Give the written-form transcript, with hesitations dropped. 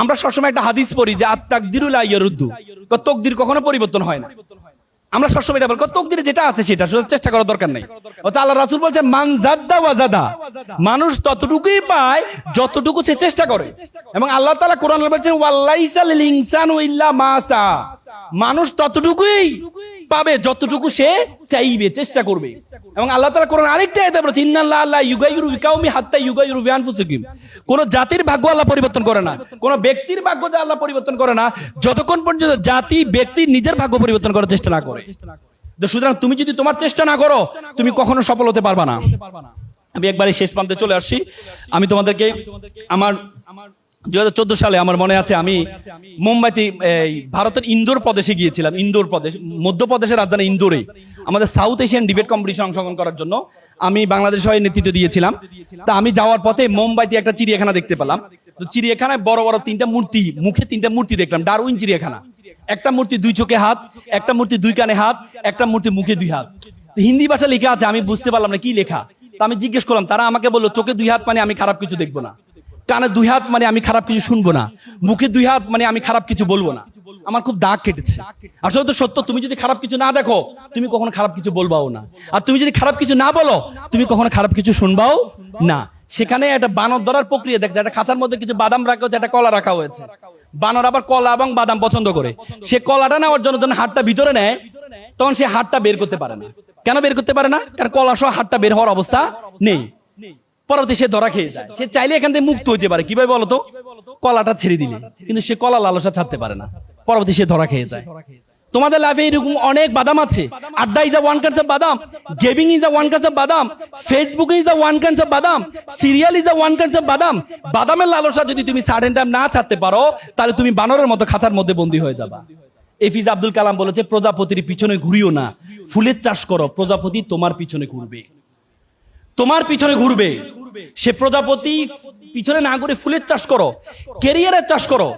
আমরা সবসময় একটা হাদিস পড়ি যে আত-তাকদিরু লা ইয়ারুদ্দু, তকদির কখনো পরিবর্তন হয় না। আমরা সবসময় এটা বলি তকদিরে যেটা আছে সেটা শুধু চেষ্টা করার দরকার নাই। আল্লাহ রাসূল বলছেন মান জাদ্দা ওয়া জাদা, মানুষ ততটুকুই পায় যতটুকু সে চেষ্টা করে। এবং আল্লাহ তাআলা কোরআনে বলেছেন ওয়ালাইসা লিল ইনসানু ইল্লা মা সা, মানুষ ততটুকুই পাবে যতটুকু সে চাইবে, চেষ্টা করবে। এবং আল্লাহ তাআলা কোরআন আরেকটা আয়াতে বলেছেন ইন্নাল্লাহা লা ইউগাইয়িরু বিকাউমি হাত্তা ইউগাইয়িরু বিআনফুসিহিম, কোন জাতির ভাগ্য আল্লাহ পরিবর্তন করে না, কোন ব্যক্তির ভাগ্য আল্লাহ পরিবর্তন করে না যতক্ষণ পর্যন্ত জাতি ব্যক্তি নিজের ভাগ্য পরিবর্তন করার চেষ্টা না করে। সুতরাং তুমি যদি তোমার চেষ্টা না করো তুমি কখনো সফল হতে পারবা না। আমি একবারই শেষ প্রান্তে চলে আসছি। আমি তোমাদেরকে আমার 2014 সালে আমার মনে আছে আমি মুম্বাইতে ভারতের ইন্দোর প্রদেশে গিয়েছিলাম। ইন্দোর প্রদেশ মধ্যপ্রদেশের রাজধানী ইন্দোরে আমাদের সাউথ এশিয়ান ডিবেট কম্পিটিশন অংশগ্রহণ করার জন্য আমি বাংলাদেশ হয়ে নেতৃত্ব দিয়েছিলাম। তা আমি যাওয়ার পথে মুম্বাইতে একটা চিড়িয়াখানা দেখতে পেলাম। তো চিড়িয়াখানায় বড় বড় তিনটা মূর্তি, মুখে তিনটা মূর্তি দেখলাম, ডারউইন চিড়িয়াখানা। একটা মূর্তি 2 চোখে হাত, একটা মূর্তি 2 কানে হাত, একটা মূর্তি মুখে 2 হাত। হিন্দি ভাষা লেখা আছে, আমি বুঝতে পারলাম না কি লেখা। তা আমি জিজ্ঞেস করলাম, তারা আমাকে বললো চোখে 2 হাত মানে আমি খারাপ কিছু দেখবো না, কানে 2 হাত মানে আমি খারাপ কিছু শুনবো না, মুখে 2 হাত মানে আমি খারাপ কিছু বলবো না। আমার খুব দাগ কেটেছে। আসলে তো সত্য, তুমি যদি খারাপ কিছু না দেখো তুমি কখনো খারাপ কিছু বলবাও না, আর তুমি যদি খারাপ কিছু না বলো তুমি কখনো খারাপ কিছু শুনবাও না। সেখানে একটা বানর ধরার প্রক্রিয়া দেখছে, একটা খাঁচার মধ্যে কিছু বাদাম রাখা হয়েছে, একটা কলা রাখা হয়েছে। বানর আবার কলা এবং বাদাম পছন্দ করে, সে কলাটা নেওয়ার জন্য যখন হাতটা ভিতরে নেয় তখন সে হাতটা বের করতে পারে না। কেন বের করতে পারে না? কারণ কলা সহ হাতটা বের হওয়ার অবস্থা নেই। পরবর্তী সে ধরা খেয়ে যায়। সে চাইলে এখান থেকে মুক্ত হইতে পারে, কিভাবে বলতো? কলাটা ছেড়ে দিলে, কিন্তু সে কলা লালসা ছাড়তে পারে না, পরবর্তী সে ধরা খেয়ে যায়। তোমাদের লাইফে এরকম অনেক বাদাম আছে। আড্ডা is a one kind of বাদাম, gaming is a one kind of বাদাম, Facebook is a one kind of বাদাম, serial is a one kind of বাদাম। বাদামের লালসা যদি তুমি সার্টেন টাইম না ছাড়তে পারো তাহলে তুমি বানরের মতো খাঁচার মধ্যে বন্দী হয়ে যাবা। এপিজে আব্দুল কালাম বলেছে প্রজাপতির পিছনে ঘুরিও না, ফুলের চাষ করো, প্রজাপতি তোমার পিছনে ঘুরবে, তোমার পিছনে ঘুরবে। সে প্রজাপতি পিছনে না ঘুরে ফুলের চাষ করো, ক্যারিয়ারের চাষ করো।